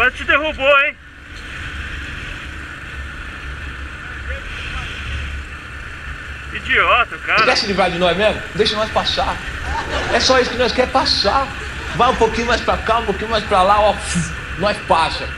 Quase te derrubou, hein? Idiota, cara. Quer se livrar de nós mesmo? Deixa nós passar. É só isso que nós queremos, passar. Vai um pouquinho mais pra cá, um pouquinho mais pra lá, ó. Nós passa.